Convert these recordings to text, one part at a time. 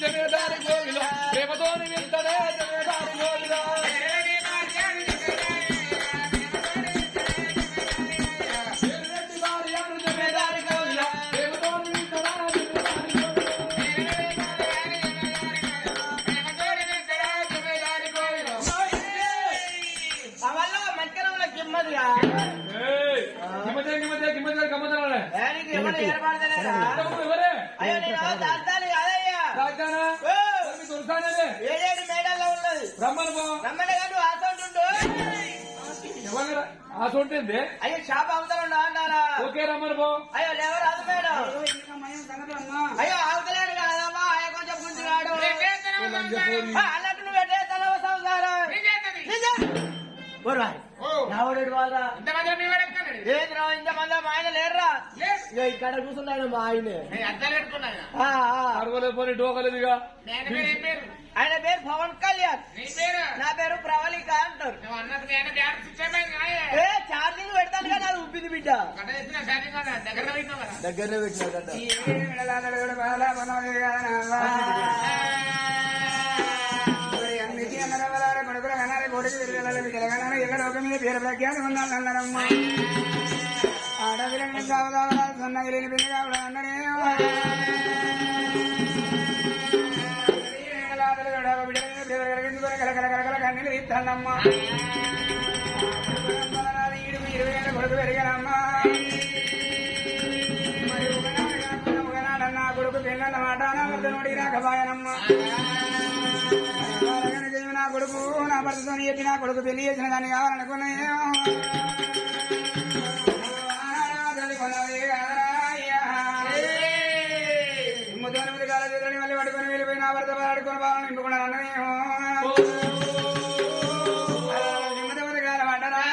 జమేదారి గోవిలో ప్రేమతోని వింటనే జమేదారి గోవిలో అయ్యో షాప్ అవతల అన్నారా ఓకే రమ్మను పో అయ్యో లేవరాదు మేడం అయ్యో అవతలేడు కాదమ్మా అయ్యో కొంచెం గుంజున్నాడు అన్నట్టు నువ్వు పెట్టేస్తావు సంసారం రావడు వాళ్ళ లేదు రా ఇంతమంది మా ఆయన లేరురా ఇక్కడ కూర్చున్నాడు మా ఆయనే పోనీ డోకలేదుగా ఆయన పేరు పవన్ కళ్యాణ్ నా పేరు ప్రవళిక అంటారు ఛార్జింగ్ పెడతాను కదా అది ఉబ్బింది బిడ్డ దగ్గరనే పెట్టినాడు పేరు ప్రఖ్యాతి ఉన్నారమ్మా ఆడవిరంగం కావదా సన్నగి లేని పిల్ల కావడా అన్ననే కలకల కన్నీళ్ళు ఇస్తానమ్మా ఈడు 20 ఏళ్ళ కొడుకు పెరిగానమ్మా మరి ఒకనాడన్నా కొడుకు పెళ్ళన్నమాట నోడి రాకబాయనమ్మా నా కొడుకు నా భర్తతో చెప్పి నా కొడుకు పెళ్లి చేసిన దాన్ని కావాలనుకున్నాయో ముద్దు కాల చేతులని మళ్ళీ పట్టుకొని వెళ్ళిపోయి నా భర్త పడుకొని బాగా నింపుకున్నాను అన్నమేమో కాలం అంటారా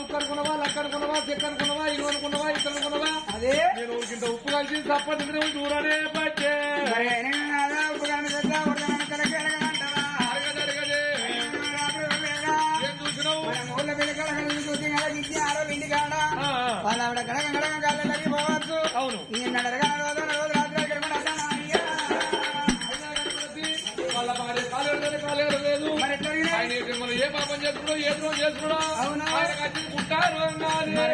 నుక్కనుకున్నావా లక్కనుకున్నావా చెక్కనుకున్నావా ఇల్లు అనుకున్నావా ఇక్కడ అనుకున్నావా అదే నేను ఇంత ఉప్పు కలిసి తప్పని దూరనే పట్టే ఉప్పు చూసినావు ఊళ్ళో చూసి ఆరో ఇంటి కాడ వాళ్ళ ఆవిడ గడగ గడగ కాళ్ళకి పోవచ్చు అవును నేను రోజు రాత్రి వాళ్ళ భార్య కాలేరు లేదు ఆయన ఏ పాపం చేస్తున్నాడో ఏ ద్రోహం చేస్తున్నాడో ఆయన కచ్చి పుట్టారు ఆయన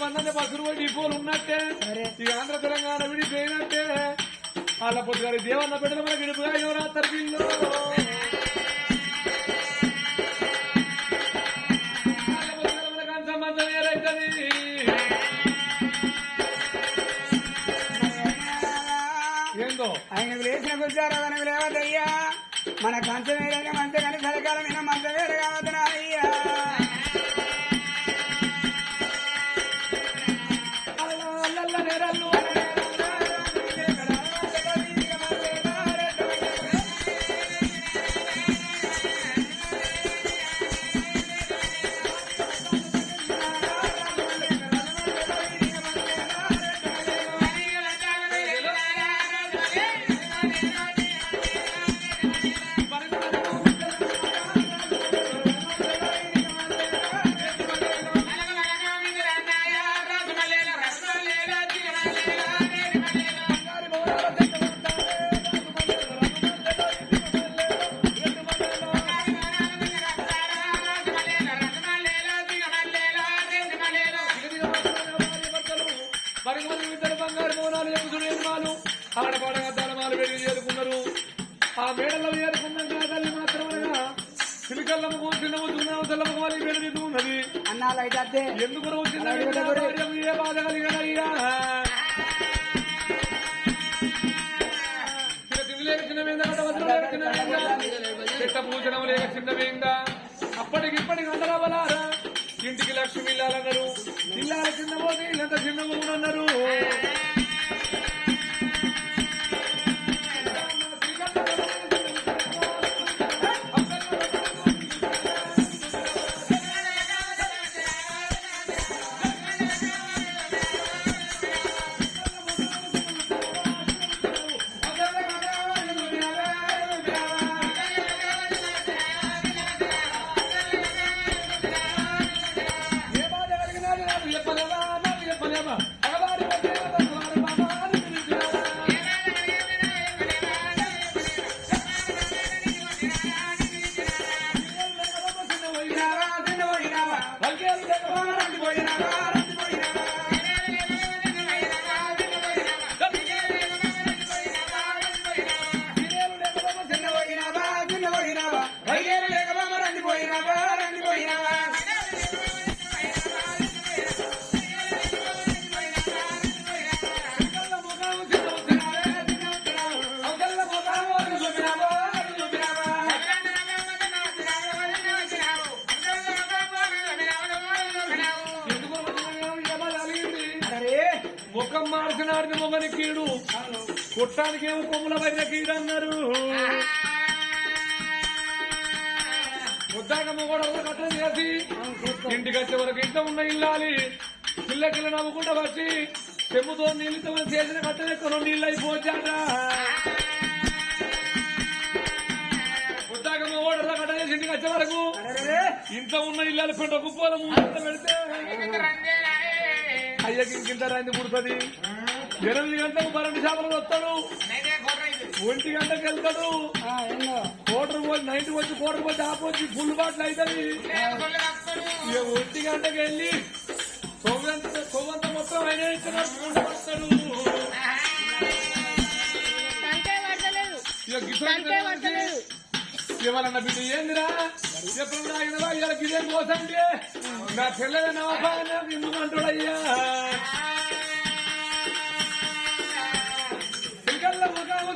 అన్నది బస్సులు పోయి డిపోలు ఉన్నట్టే ఇక ఆంధ్ర తెలంగాణ విడిపోయినట్టే వాళ్ళ పొద్దుగారి దేవన్న బిడ్డలు మనకి విడిపోయా యువరాత్రి పిల్లు మనకు అంత మందం ఏదైతుంది ఏందో ఆయన లేచిన గుజారాధనకు లేవద్దయ్యా మన కంచం వేరే మంచి కానీ చలికాలమైన మంచం వేరే కావద్దునా అయ్యా ఆ మేడలో ఏరుకున్నాక తల్లి మాత్రమేగా పిలికల్లము కూర్చున్నాము దున్నాము తెల్లము వాళ్ళు వేడుతూ ఉన్నది అన్నాలైతే ఎందుకు ఏ బాధ కలిగనయ్యా లేక చిన్న పూజనం లేక చిన్నవేంగా అప్పటికిప్పటికి అందరవలారా ఇంటికి లక్ష్మి ఇల్లాలన్నారు ఇల్లాల చిన్న పోతే ఇల్లంత చిన్న అన్నారు ముఖం మార్చినాడిని మొగని కీడు కొట్టానికి ఏమో కొమ్ముల పైన కీడు అన్నారు ముద్దాక మొగడలు కట్టం చేసి ఇంటికి వచ్చే వరకు ఇంత ఉన్న ఇల్లాలి పిల్లకిల్ల నవ్వుకుంటా వచ్చి చెప్పుతో నీళ్ళతో చేసిన కట్టెక్కను నీళ్ళు అయిపోచాట ముద్దాక మొగడలు కట్ట చేసి ఇంటికి వచ్చే వరకు ఇంత ఉన్న ఇల్లాలి పెద్ద కుప్పలు పెడితే అయ్యకి ఇంకింత రాయింది పుడుతుంది 8 గంటలకు 12 చేపలు వస్తాడు 1 గంటకు వెళ్తాడు కోటర్ పోయి నైట్ వచ్చి కోటర్ పోయి ఆపు వచ్చి ఫుల్ బాటిల్ అవుతుంది 1 గంటకు వెళ్ళి కొవ్వంత మొత్తం ఆయన వస్తాడు ఇవాళన్న బిడ్డ ఏందిరా ఎప్పుడు ఆగినవా ఇలా గిదే కోసంటే నా పిల్లల నవభా ఎందుకు అంటాడయ్యా ఇంకల్ల ముఖాము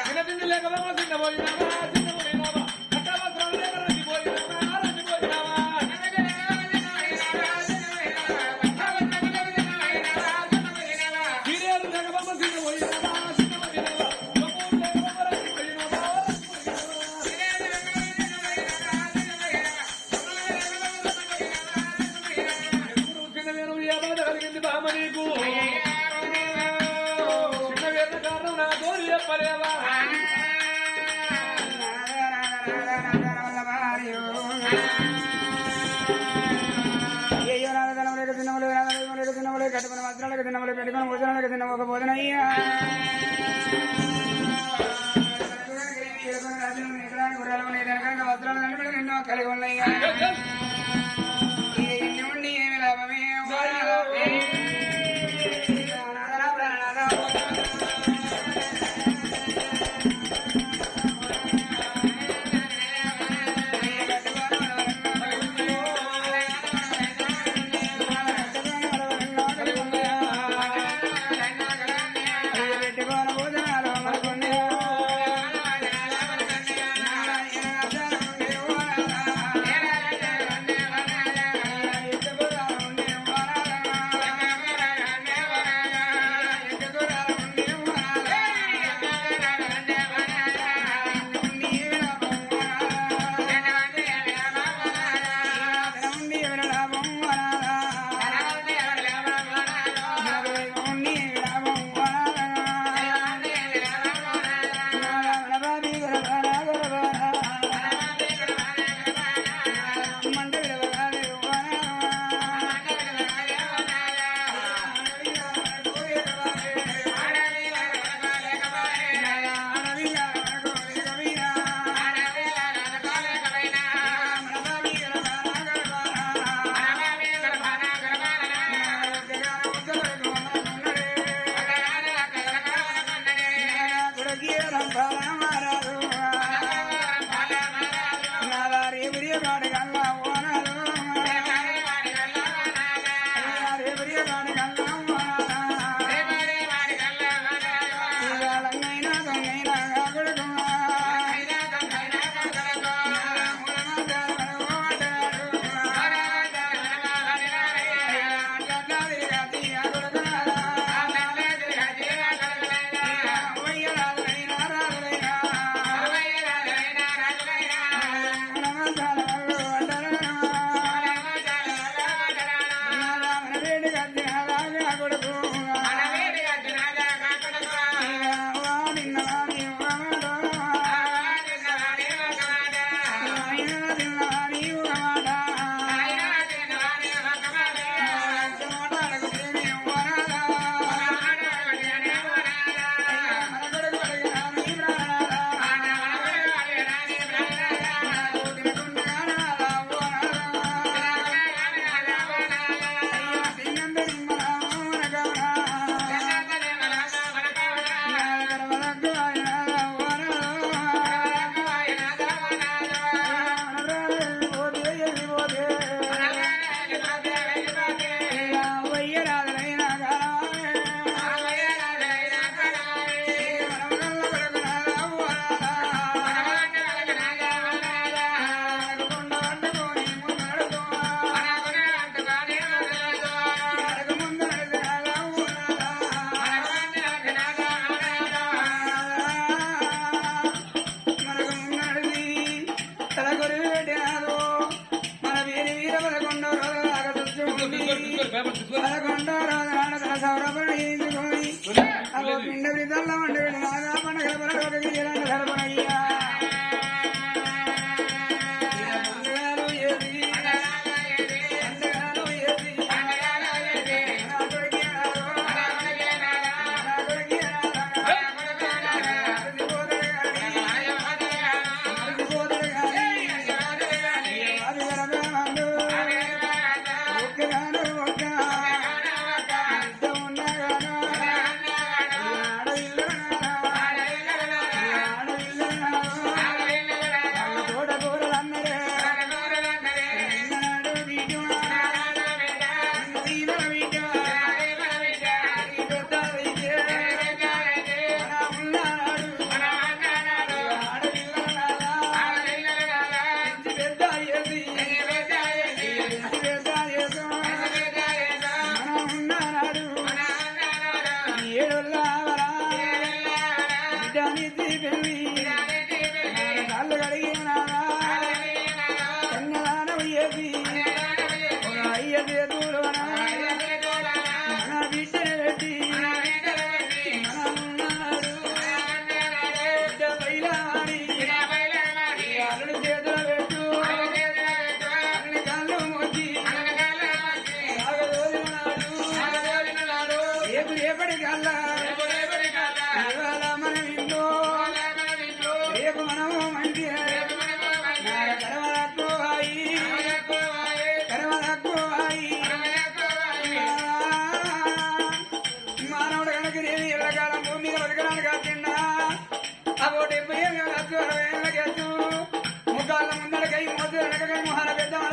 తినతిండి లేకవా తిన్నపోయినావా తిన్నపోయినావా అట్టవసరం లేక రండిపోయినావా రండిపోయినావా మీరేరు జగబమ్మ తిన్నపోయినావా తిన్నపోయినావా చిన్నవేను ఏ బాధ కలిగింది బామ్మ నీకు చిన్నవేన కారణం నా తోడు చెప్పలేవా కట్టుకున్న వస్త్రాలకు తిన్నములు పెట్టుకుని భోజనాలకు తిన్న ఒక భోజనయ్యా ఎన్నో కలిగి ఉన్నాయి ఇన్ని ఉండి ఏమి లాభమే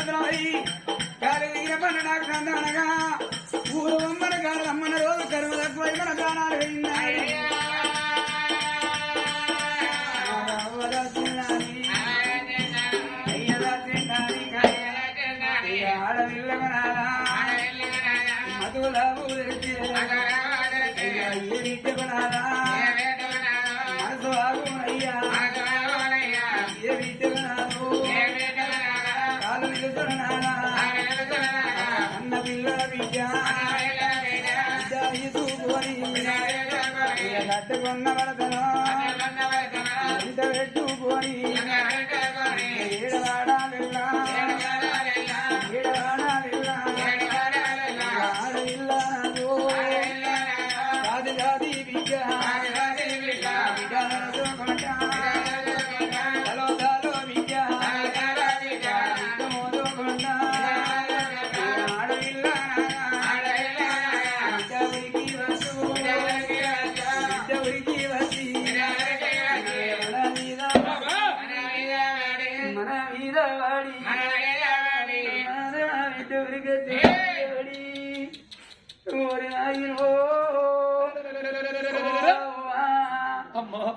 పడుతున్నాయి గాలి దిగిన పన్ను నాకు సంతానగా ఊరు అమ్మన గాలి అమ్మన రోజు కరువు తక్కువ మన ప్రాణాలు వెళ్ళినాయి మధులా మనసు ఆగునయ్యా కాలు నిలుచున్నానా అన్న పిల్లల బిడ్డ చూపుకొని కట్టుకున్న వరదను ఇంట పెట్టుకొని ఏడవాడాలిల్లా ఏడవాడాలిల్లా ఆడవిల్లా జాతి జాతి బిడ్డ బిడ్డలతో కొంట తలో తలో బిడ్డ మోదో కొండ ఆడవిల్లా బిడ్డ ఉరికి వస్తు బిడ్డ ఉరికి వచ్చి మన మీద వాడి బిడ్డ ఉరికి ఓరి నాయనో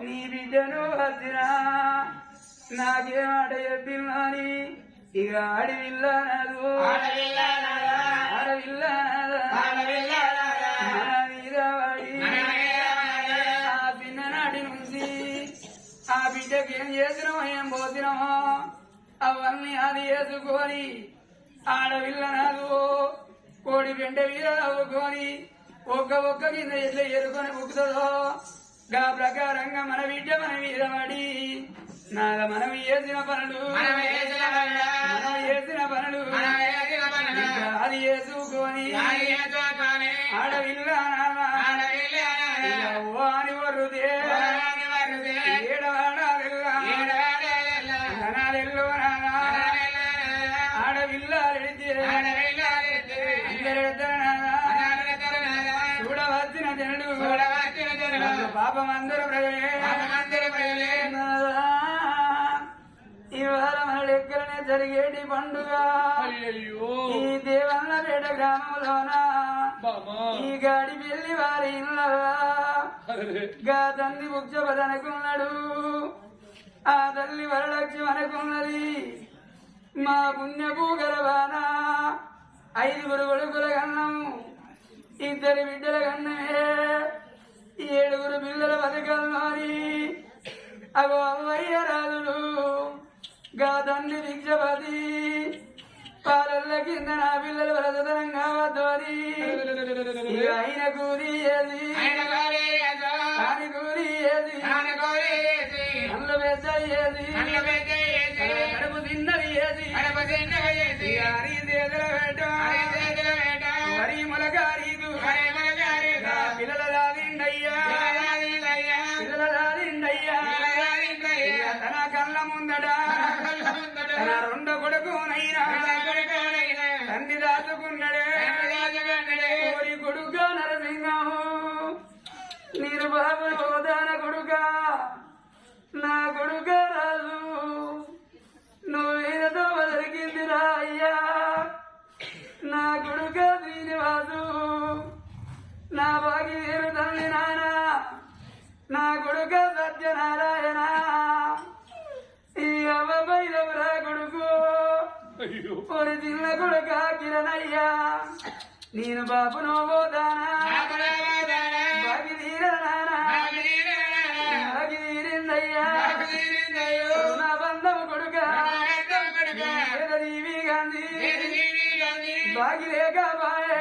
నీ బిడ్డను వచ్చినా నాకేమాట చెప్పిల్లాని ఇక ఆడవిల్లానదు ఆడవిల్లానదా మన మీద వాడి ఆ చిన్ననాటి నుంచి ఆ బిడ్డకి ఏం చేసినామో ఏం పోసినామో అవన్నీ అది వేసుకొని ఆడవిల్లనాదు కోడి పెంట మీద నవ్వుకొని ఒక్క కింద ఎట్లా ఎరుకొని ముక్కుతుందో గా ప్రకారంగా మన బిడ్డ మన మీద పడి నాద మనం చేసిన పనులు చేసిన పనులు అది వేసుకొని ఆడవిల్ల అని వరుదే ఏడవాడెల్లో ఆడవిల్ల చూడవచ్చిన జనుడు పాపమందరూ ప్రజలే ఇవాళ మన లెక్కలనే జరిగేటి పండుగ ఈ దేవన్నపేట గ్రామంలోన ఈ గాడి పెళ్లి వారి గా తండ్రి ముఖ్యపదనుకున్నాడు ఆ తల్లి వరలక్ష్మి అనుకున్నది మా పుణ్యపు గర్భాన 5 కొడుకుల కన్నం 2 బిడ్డల కన్నమే 7 పిల్లల బతకల్లోని అగో అవ్వయ్య రాజులు గా తండ్రి భిక్షపతి పాలల్ల కింద నా పిల్లలు వ్రతదనం కావద్దని ఆయన కూలి ఏది అని కూలి ఏది అల్లు పెద్ద ఏది కడుపు తిన్నది ఏది అరి చేతుల పెట్ట వరి మొలగారీదు పిల్లల దాదిండయ్యా పిల్లల దాదిండయ్యా తన కళ్ళ ముందట తన 2 కొడుకునైనా తండ్రి దాచుకున్నాడే కోరి కొడుక నరసింహము నేను బాబు హోదాన కొడుక నా కొడుక రాజు నువ్వేనతో బతికిందిరా అయ్యా నా కొడుక శ్రీనివాసు నా బాగి వేరు తల్లి నాయన నా కొడుక సత్యనారాయణ ఈ అవ్వబైరవురా కొడుకు ఒక చిన్న కొడుక కిరణయ్యా నేను బాబును పోతానా బాగి తీరనానా బాగి తీరిందయ్యా నా బంధము కొడుక దేవి గాంధీ బాగి లేక బాయే